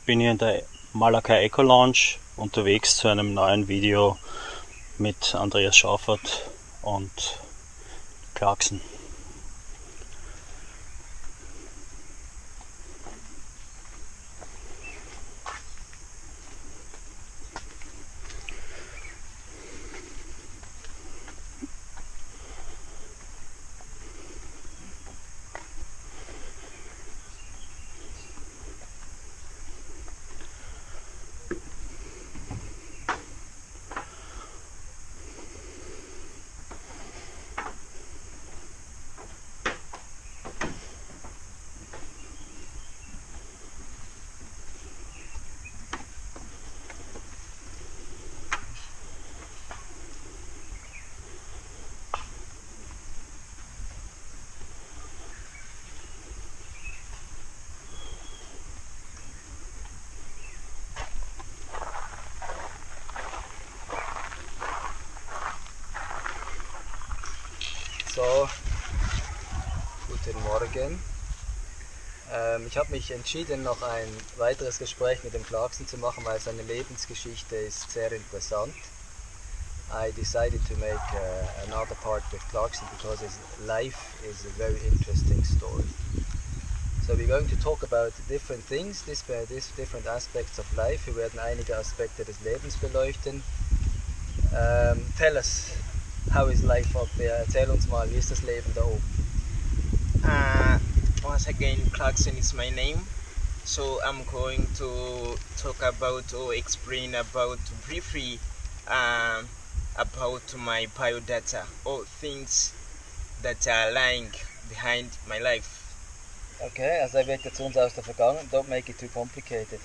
bin hier in der Malakai Eco Lounge unterwegs zu einem neuen Video mit Andreas Schaufert und Clarkson. So, guten Morgen. Ich habe mich entschieden, noch ein weiteres Gespräch mit dem Clarkson zu machen, weil seine Lebensgeschichte ist sehr interessant. I decided to make another part with Clarkson because his life is a very interesting story. So we're going to talk about different things, different aspects of life. Wir werden einige Aspekte des Lebens beleuchten. Tell us, how is life up there? Erzähl uns mal, wie ist das Leben da oben? Once again, Clarkson is my name. So I'm going to talk about or explain about briefly about my biodata or things that are lying behind my life. Okay, also er wird jetzt uns aus der Vergangenheit, don't make it too complicated.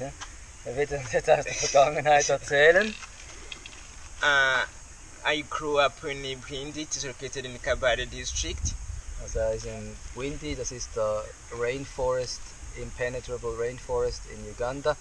Er wird uns jetzt aus der Vergangenheit erzählen. I grew up in Bwindi, it is located in Kabale district. Also er ist in Bwindi, das ist der rainforest, impenetrable rainforest in Uganda.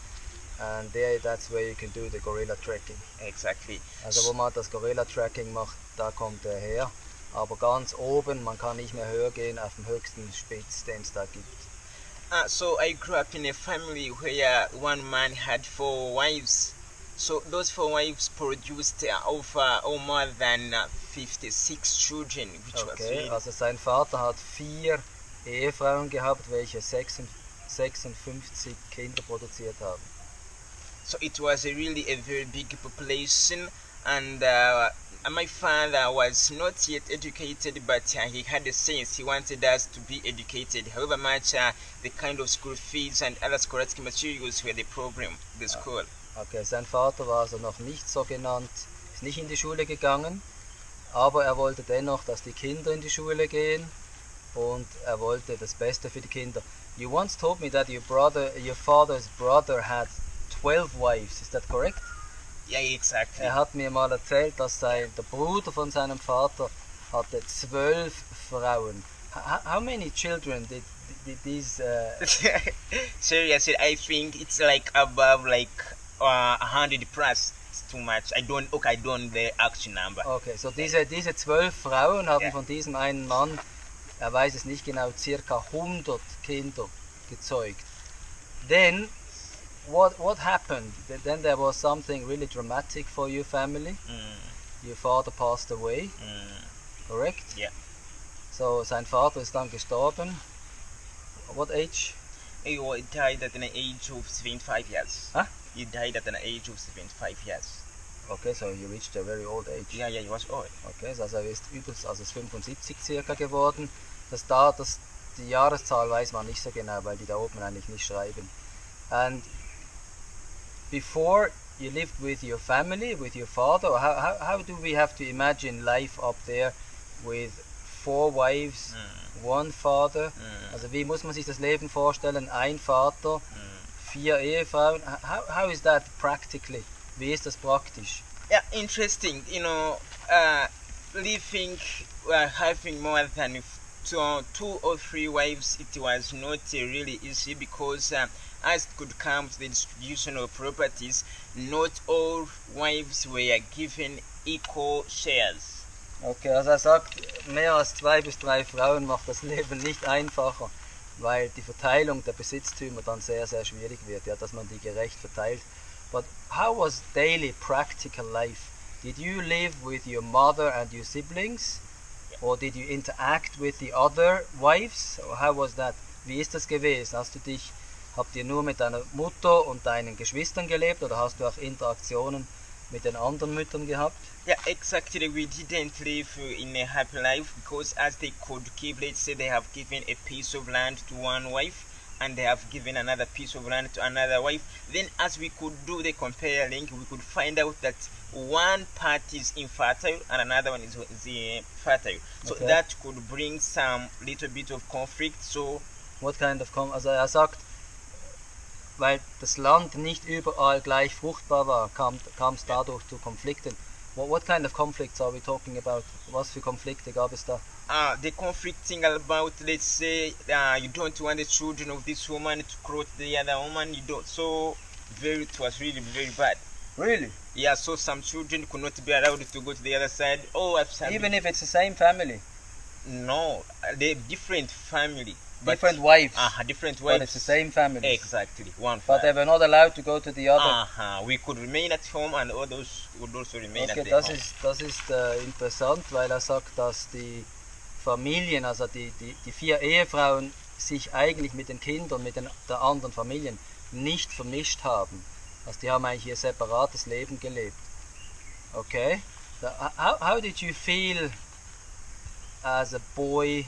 And there, that's where you can do the gorilla trekking. Exactly. Also wo man das Gorilla Trekking macht, da kommt er her. Aber ganz oben, man kann nicht mehr höher gehen, auf dem höchsten Spitz, den es da gibt. So I grew up in a family where one man had 4 wives. So those 4 wives produced over or more than 56 children, which was Okay, really... also sein Vater hat 4 Ehefrauen gehabt, welche 56 Kinder produziert haben. So it was really a very big population, and my father was not yet educated, but he had a sense. He wanted us to be educated. However much the kind of school fees and other scholastic materials were the problem, the school. Okay, sein Vater war also noch nicht so genannt, ist nicht in die Schule gegangen, aber er wollte dennoch, dass die Kinder in die Schule gehen und er wollte das Beste für die Kinder. You once told me that your father's brother had 12 wives, is that correct? Yeah, exactly. Er hat mir mal erzählt, dass der Bruder von seinem Vater hatte 12 Frauen. How many children did these... Seriously, I think it's like above like 100 plus. It's too much. I don't the actual number. Okay, so diese 12 Frauen haben Yeah. von diesem einen Mann, er weiß es nicht genau, circa 100 Kinder gezeugt. Then, what happened? Then there was something really dramatic for your family. Your father passed away, correct? Yeah. So, sein Vater ist dann gestorben. What age? He died at an age of 75 years. Huh? He died at an age of 75 years. Okay, so he reached a very old age. Yeah, he was old. Okay, also er ist also ist 75 circa geworden. Die Jahreszahl weiß man nicht so genau, weil die da oben eigentlich nicht schreiben. And before you lived with your family, with your father, or how do we have to imagine life up there with 4 wives, 1 father? Also wie muss man sich das Leben vorstellen? Ein Vater, 4 Ehefrauen. How is that practically? Wie ist das praktisch? Yeah, interesting. You know, living, having more than 2 or 3 wives, it was not really easy because as it could come to the distribution of properties, not all wives were given equal shares. Okay, also er sagt, mehr als 2 bis 3 Frauen macht das Leben nicht einfacher. weil die Verteilung der Besitztümer dann sehr, sehr schwierig wird, ja, dass man die gerecht verteilt. But how was daily practical life? Did you live with your mother and your siblings? Or did you interact with the other wives? Or how was that? Wie ist das gewesen? Habt ihr nur mit deiner Mutter und deinen Geschwistern gelebt oder hast du auch Interaktionen mit den anderen Müttern gehabt? Yeah, exactly. We didn't live in a happy life because as they could give, let's say they have given a piece of land to one wife and they have given another piece of land to another wife. Then as we could do the comparing, we could find out that one part is infertile and another one is fertile. So Okay. that could bring some little bit of conflict. So What kind of also er sagt, weil das Land nicht überall gleich fruchtbar war, kam es dadurch zu Konflikten. What kind of conflicts are we talking about? Was für Konflikte gab es da? the conflict thing about, let's say, you don't want the children of this woman to cross the other woman, you don't. So it was really very bad. Really? Yeah, so some children could not be allowed to go to the other side. Oh, Even if it's the same family? no, they're different family. Different wives? Different But it's wives. the same family? Exactly, one But they family. were not allowed to go to the other? We could remain at home and others would also remain Okay, at their das home. ist interessant, weil er sagt, dass die Familien, also die 4 Ehefrauen, sich eigentlich mit den Kindern, der anderen Familien nicht vermischt haben. Also die haben eigentlich ihr separates Leben gelebt. Okay. How did you feel as a boy?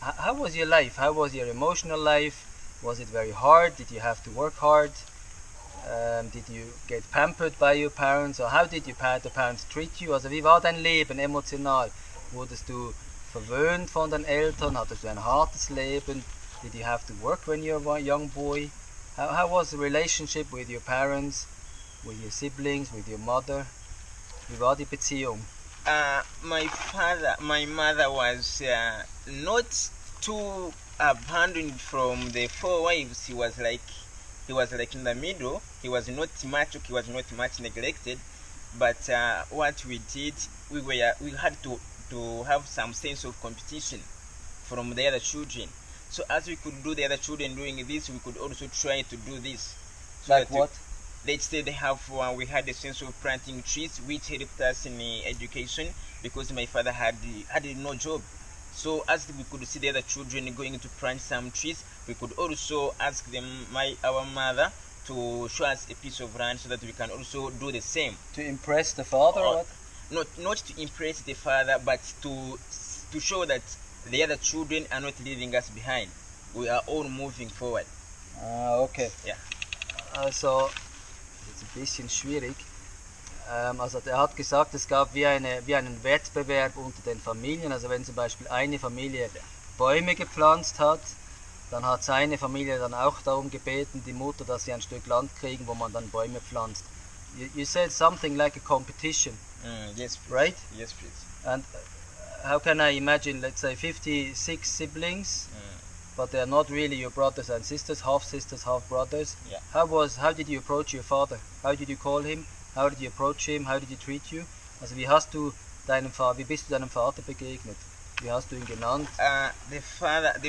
How was your life? How was your emotional life? Was it very hard? Did you have to work hard? Did you get pampered by your parents? Or how did the parents treat you? Also wie war dein Leben emotional? Wurdest du verwöhnt von den Eltern? Hattest du ein hartes Leben? Did you have to work when you were a young boy? How was the relationship with your parents, with your siblings, with your mother? Wie war die Beziehung? My mother was not too abandoned from the 4 wives. He was like in the middle. He was not much neglected. But what we did, we had to have some sense of competition from the other children. So as we could do the other children doing this, we could also try to do this. So Like that what? Let's say we had a sense of planting trees, which helped us in education because my father had no job. So as we could see the other children going to plant some trees, we could also ask our mother to show us a piece of land so that we can also do the same. To impress the father or what? Not to impress the father, but to show that the other children are not leaving us behind. We are all moving forward. Okay. Ja. Also, jetzt ein bisschen schwierig. Also er hat gesagt, es gab wie einen Wettbewerb unter den Familien. Also wenn zum Beispiel eine Familie Bäume gepflanzt hat, dann hat seine Familie dann auch darum gebeten, die Mutter, dass sie ein Stück Land kriegen, wo man dann Bäume pflanzt. You said something like a competition, Yes, please. right? Yes, please. And how can I imagine, let's say 56 siblings, but they are not really your brothers and sisters, half brothers. Yeah. How did you approach your father? How did you call him? How did you approach him? How did he treat you? Also wie bist du deinem Vater begegnet? Wie hast du ihn genannt? The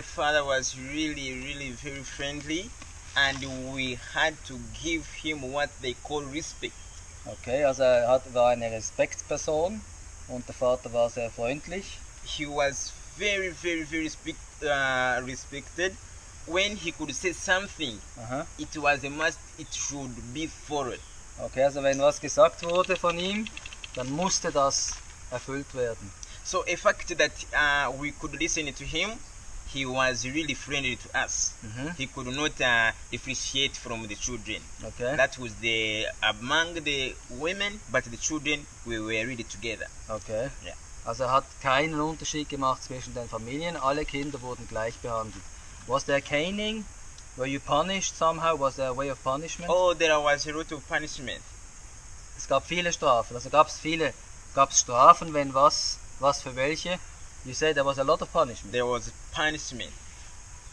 father was really very friendly, and we had to give him what they call respect. Okay, also war eine Respektsperson und der Vater war sehr freundlich. He was very respected. When he could say something, it was a must. It should be followed. Okay, also wenn was gesagt wurde von ihm, dann musste das erfüllt werden. So a fact that we could listen to him, he was really friendly to us. He could not differentiate from the children. Okay. That was among the women, but the children, we were really together. Okay. Yeah. Also er hat keinen Unterschied gemacht zwischen den Familien, alle Kinder wurden gleich behandelt. Was there caning? Were you punished somehow? Was there a way of punishment? Oh, there was a lot of punishment. Es gab viele Strafen, also gab's Strafen, wenn was für welche? You said there was a lot of punishment. There was punishment.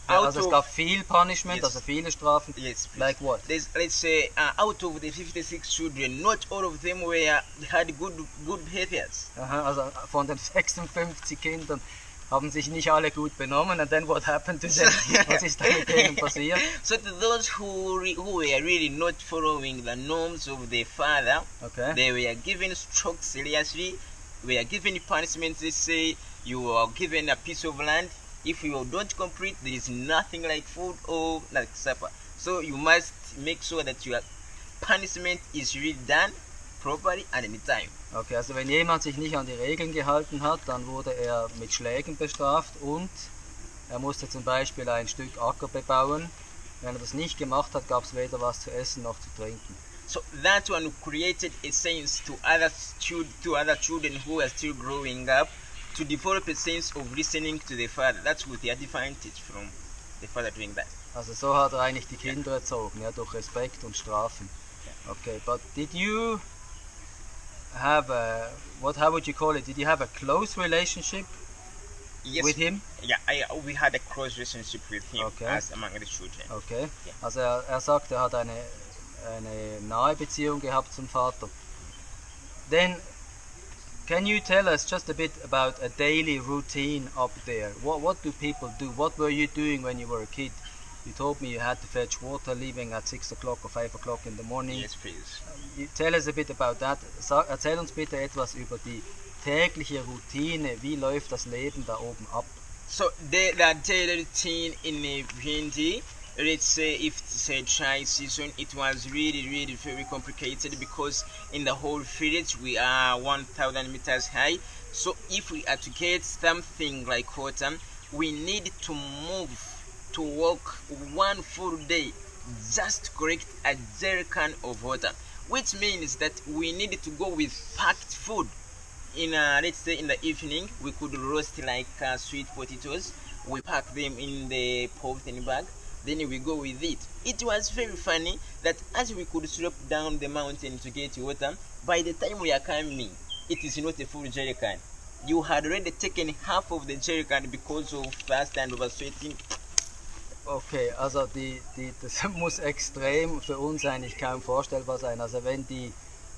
Ja, also es gab viel Punishment, Yes. also viele Strafen. Yes, please. Like what? Let's say out of the 56 children, not all of them had good behaviors. Aha, also von den 56 Kindern haben sich nicht alle gut benommen, and then what happened to them? Was ist da mit denen passiert? So to those who were really not following the norms of their father, Okay. they were given strokes seriously, were given punishments. They say you are given a piece of land. If you don't complete, there is nothing like food or like supper. So you must make sure that your punishment is really done properly and in time. Okay, also wenn jemand sich nicht an die Regeln gehalten hat, dann wurde er mit Schlägen bestraft und er musste zum Beispiel ein Stück Acker bebauen. Wenn er das nicht gemacht hat, gab es weder was zu essen noch zu trinken. So that one created a sense to other children who are still growing up to develop a sense of listening to the father. That's what the advantage from the father doing that. Also so hat er eigentlich die Kinder erzogen, ja, durch Respekt und Strafen. Okay, but did you have how would you call it? Did you have a close relationship with him? Yeah, we had a close relationship with him Okay. as among the children. Okay, Yeah. also er sagt, er hat eine nahe Beziehung gehabt zum Vater. Then, can you tell us just a bit about a daily routine up there? What do people do? What were you doing when you were a kid? You told me you had to fetch water, leaving at 6 o'clock or 5 o'clock in the morning. Yes, please. You tell us a bit about that. Erzähl uns bitte etwas über die tägliche Routine. Wie läuft das Leben da oben ab? So the daily routine in Bwindi, let's say if it's a dry season, it was really very complicated because in the whole village we are 1,000 meters high. So if we are to get something like water, we need to move to walk one full day just to collect a jerrycan of water, which means that we need to go with packed food. In let's say in the evening we could roast like sweet potatoes. We pack them in the polythene bag, then we go with it. It was very funny that as we could slope down the mountain to get water, by the time we are coming, it is not a full jerrycan. You had already taken half of the jerrycan because of fast and oversweating. Okay, also das muss extrem für uns eigentlich kaum vorstellbar sein. Also wenn die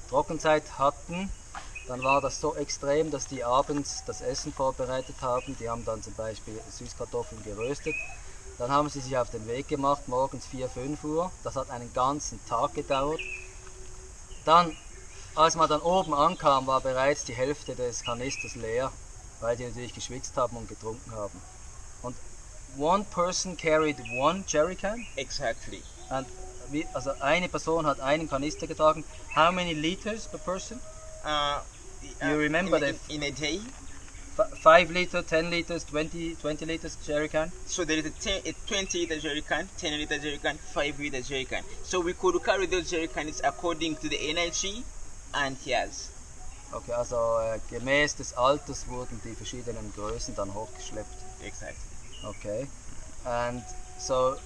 Trockenzeit hatten, dann war das so extrem, dass die abends das Essen vorbereitet haben. Die haben dann zum Beispiel Süßkartoffeln geröstet. Dann haben sie sich auf den Weg gemacht, morgens 4, 5 Uhr. Das hat einen ganzen Tag gedauert. Dann, als man dann oben ankam, war bereits die Hälfte des Kanisters leer, weil die natürlich geschwitzt haben und getrunken haben. Und one person carried one jerrycan. Exactly. And also eine Person hat einen Kanister getragen. How many liters per person? You remember in a day? 5 liters, 10 liters, 20 liters jerrycan? So there is a 20 liter jerrycan, 10 liter jerrycan, 5 liter jerrycan. So we could carry those jerrycans according to the energy and yes. Okay, also gemäß des Alters wurden die verschiedenen Größen dann hochgeschleppt. Exactly. Okay, and so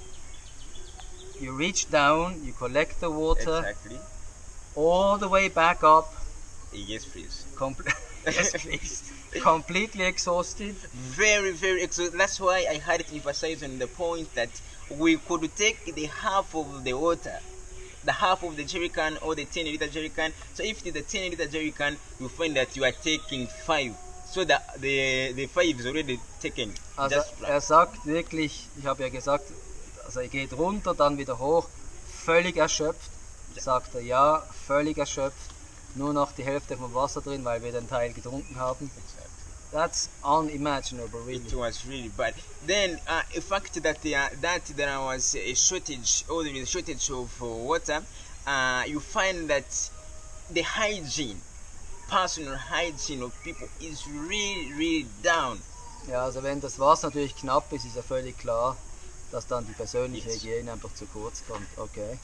you reach down, you collect the water, Exactly. all the way back up. Yes, please. Yes, please. Completely exhausted. Very exhausted. That's why I had to emphasize on the point that we could take the half of the water, the half of the jerrycan or the 10 liter jerrycan. So if it is a 10 liter jerrycan, you find that you are taking 5. So that the 5 is already taken. Also er sagt wirklich, ich habe ja gesagt, also er geht runter, dann wieder hoch, völlig erschöpft. Sagt er, ja, völlig erschöpft. Nur noch die Hälfte vom Wasser drin, weil wir den Teil getrunken haben. That's unimaginable, really. It was really bad. Then, the fact that there was a shortage, or there is a shortage of water, you find that the hygiene, personal hygiene of people is really down. Ja, also wenn das Wasser natürlich knapp ist, ist ja völlig klar, dass dann die persönliche Hygiene einfach zu kurz kommt. Okay.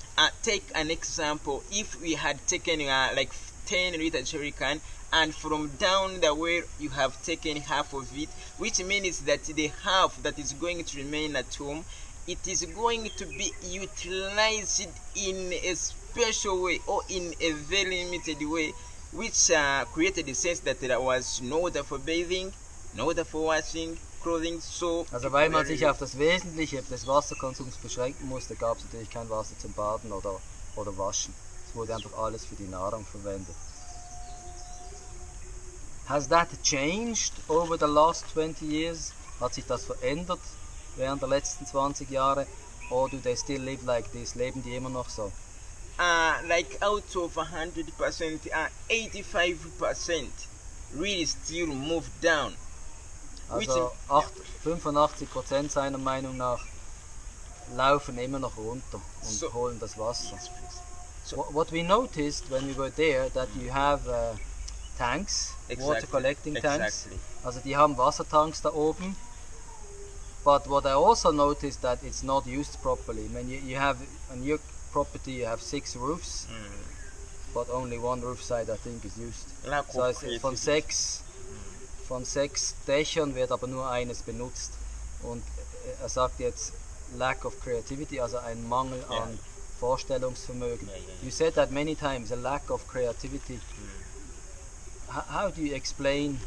Take an example. If we had taken like 10 liter jerrycan and from down the well you have taken half of it, which means that the half that is going to remain at home, it is going to be utilized in a special way or in a very limited way, which created the sense that there was no water for bathing, no water for washing clothing. So also weil man sich auf das Wesentliche des Wasserkonsums beschränken musste, gab es natürlich kein Wasser zum Baden oder Waschen. Es wurde einfach alles für die Nahrung verwendet. Has that changed over the last 20 years? Hat sich das verändert während der letzten 20 Jahre? Or do they still live like this? Leben die immer noch so? Like out of 100%, 85% really still move down. Also 85% seiner Meinung nach laufen immer noch runter und holen das Wasser. Yes, please. So, What we noticed when we were there, that you have tanks, water collecting tanks. Exactly. Also die haben Wassertanks da oben. But what I also noticed that it's not used properly. I mean, you have on your property you have 6 roofs, but only one roof side I think is used. Lack So of von sechs Dächern wird aber nur eines benutzt. Und er sagt jetzt lack of creativity, also ein Mangel an Vorstellungsvermögen. You said that many times, a lack of creativity. How do you explain?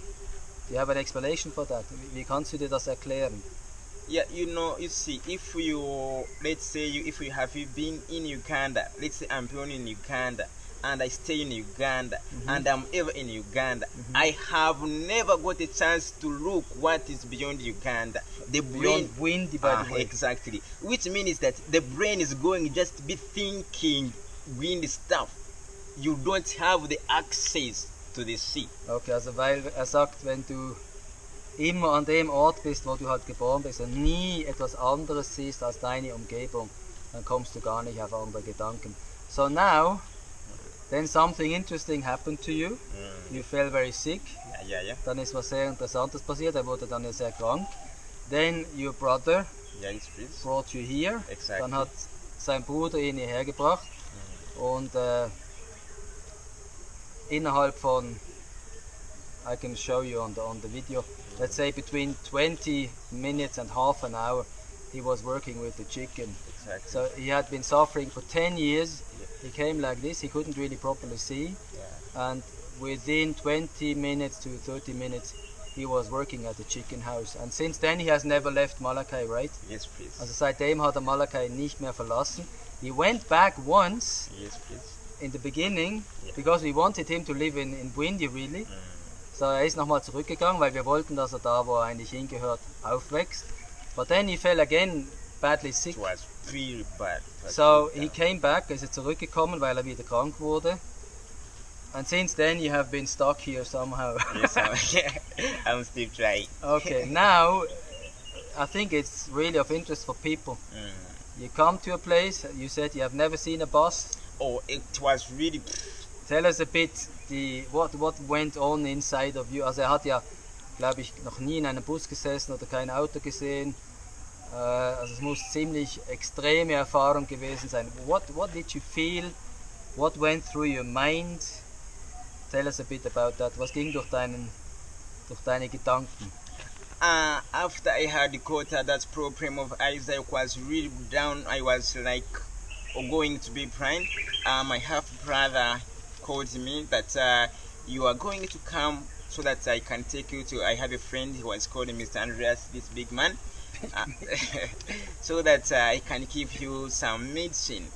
Do you have an explanation for that? Wie kannst du dir das erklären? Yeah, you know, you see, if you, let's say, if you have been in Uganda, let's say I'm born in Uganda, and I stay in Uganda, and I'm ever in Uganda, I have never got a chance to look what is beyond Uganda. The brain, Beyond Bwindi, by the way. exactly, which means that the brain is going just to be thinking wind stuff. You don't have the access to the sea. Okay, also weil er sagt, wenn du immer an dem Ort bist, wo du halt geboren bist und nie etwas anderes siehst als deine Umgebung, dann kommst du gar nicht auf andere Gedanken. So now, then something interesting happened to you. You fell very sick. Yeah. Dann ist was sehr Interessantes passiert, er wurde dann sehr krank. Then your brother Yes, please. brought you here. Exactly. Dann hat sein Bruder ihn hierher gebracht und innerhalb von, I can show you on the video, let's say between 20 minutes and half an hour, he was working with the chicken. Exactly. So he had been suffering for 10 years. He came like this, he couldn't really properly see, and within 20 minutes to 30 minutes he was working at the chicken house. And since then he has never left Malakai, right? Yes, please. Also seitdem hat er Malakai nicht mehr verlassen. He went back once Yes, please. in the beginning, because we wanted him to live in Bwindi really. So er ist nochmal zurückgegangen, weil wir wollten, dass er da, wo er eigentlich hingehört, aufwächst. But then he fell again badly sick. It was really bad. So he came back, ist er zurückgekommen, weil er wieder krank wurde. And since then you have been stuck here somehow. Yes, I'm still trying. Okay, now I think it's really of interest for people. You come to a place, you said you have never seen a bus. Oh, it was really. Tell us a bit what went on inside of you. Also er hat ja, glaube ich, noch nie in einem Bus gesessen oder kein Auto gesehen. Also es muss ziemlich extreme Erfahrung gewesen sein. What did you feel? What went through your mind? Tell us a bit about that. Was ging durch deine Gedanken? After I had got that problem of Isaac was really down, I was like going to be blind. My half brother called me that you are going to come so that I can take you to. I have a friend who was called Mr. Andreas, this big man, so that I can give you some medicine.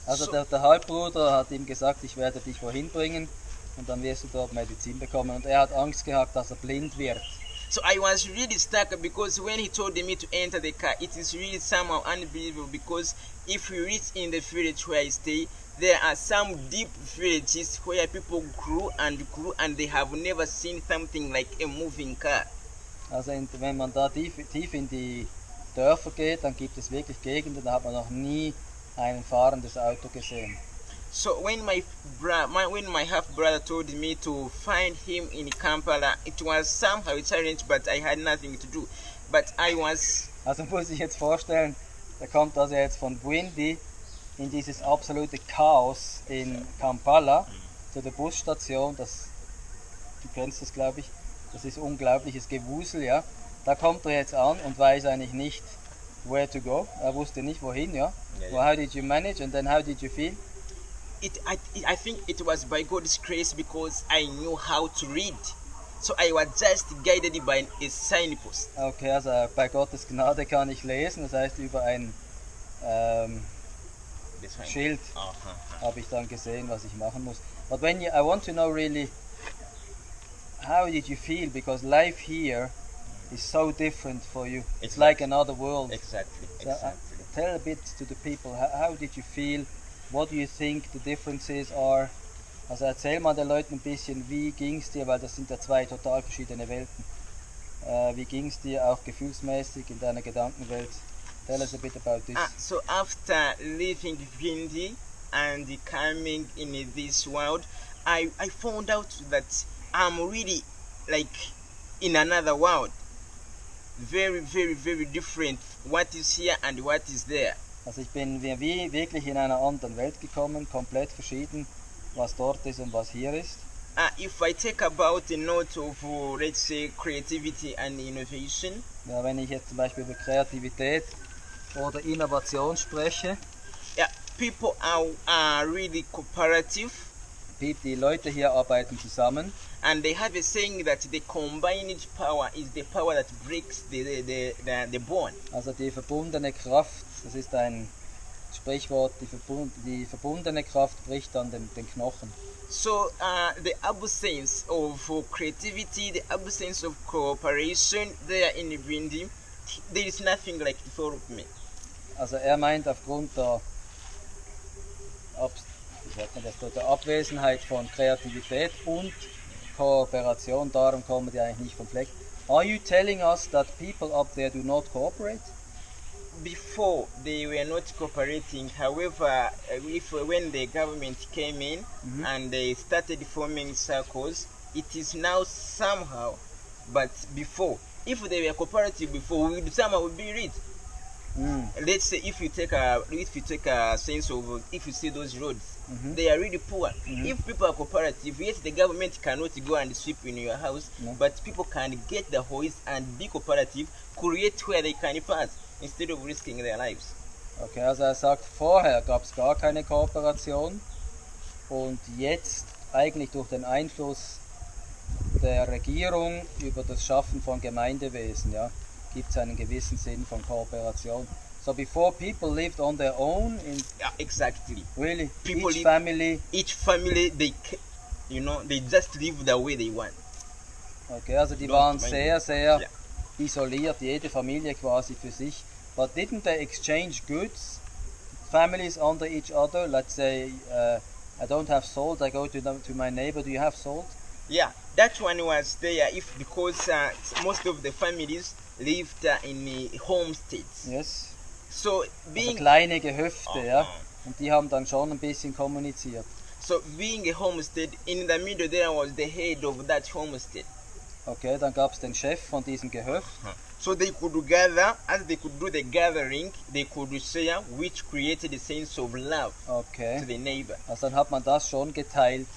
Also der Halbbruder hat ihm gesagt, ich werde dich wohin bringen und dann wirst du dort Medizin bekommen. Und er hat Angst gehabt, dass er blind wird. So I was really stuck because when he told me to enter the car, it is really somehow unbelievable, because if we reach in the village where I stay, there are some deep villages where people grew and they have never seen something like a moving car. Also wenn man da tief in die Dörfer geht, dann gibt es wirklich Gegenden, da hat man noch nie ein fahrendes Auto gesehen. So when my half brother told me to find him in Kampala, it was somehow a challenge, but I had nothing to do. But I was. Also muss ich jetzt vorstellen, der kommt also jetzt von Bwindi in dieses absolute Chaos in Kampala zu der Busstation. Du kennst das, glaube ich. Das ist unglaubliches Gewusel, ja. Da kommt er jetzt an und weiß eigentlich nicht, where to go. Er wusste nicht wohin, ja. Well, how did you manage and then how did you feel? I think it was by God's grace, because I knew how to read. So I was just guided by a signpost. Okay, also bei Gottes Gnade kann ich lesen, das heißt über ein Schild habe ich dann gesehen, was ich machen muss. But I want to know really, how did you feel? Because life here is so different for you. It's Exactly. like another world. Exactly. So, tell a bit to the people, how did you feel? What do you think the differences are? Also erzähl mal den Leuten ein bisschen, wie ging es dir, weil das sind ja zwei total verschiedene Welten. Wie ging es dir auch gefühlsmäßig in deiner Gedankenwelt? Tell us a bit about this. So after leaving Bwindi and coming in this world, I found out that I'm really like in another world. Very, very, very different. What is here and what is there. Also ich bin wie wirklich in einer anderen Welt gekommen, komplett verschieden, was dort ist und was hier ist. If I take about a note of, let's say, creativity and innovation. Ja, wenn ich jetzt zum Beispiel über Kreativität oder Innovation spreche, Yeah, people are really cooperative. die Leute hier arbeiten zusammen. And they have a saying that the combined power is the power that breaks the bond. Also die verbundene Kraft, das ist ein Sprichwort, die verbundene Kraft bricht dann den Knochen. So the absence of creativity, the absence of cooperation there in Bwindi, there is nothing like before me. Also er meint aufgrund der Abwesenheit von Kreativität und Kooperation, darum kommen die eigentlich nicht vom Fleck. Are you telling us that people up there do not cooperate? Before they were not cooperating. However, when the government came in and they started forming circles, it is now somehow. But before, if they were cooperative before, we would somehow be rich. Let's say if you take a sense of, if you see those roads, they are really poor. If people are cooperative, yes, the government cannot go and sweep in your house, but people can get the hose and be cooperative, create where they can pass instead of risking their lives. Okay, also er sagt, vorher gab es gar keine Kooperation und jetzt eigentlich durch den Einfluss der Regierung über das Schaffen von Gemeindewesen, ja, gibt es einen gewissen Sinn von Kooperation. So before people lived on their own, Yeah, exactly. really, People each family, they just live the way they want. Okay, also die waren sehr isoliert, jede Familie quasi für sich. But didn't they exchange goods, families under each other? Let's say, I don't have salt, I go to my neighbor, do you have salt? Yeah, that one was there because most of the families lived in homesteads. Yes. So Also kleine Gehöfte, ja. Und die haben dann schon ein bisschen kommuniziert. So being a homestead, in the middle there was the head of that homestead. Okay, dann gab es den Chef von diesem Gehöft. So they could gather, as they could do the gathering, they could share, which created a sense of love to the neighbor. Also dann hat man das schon geteilt,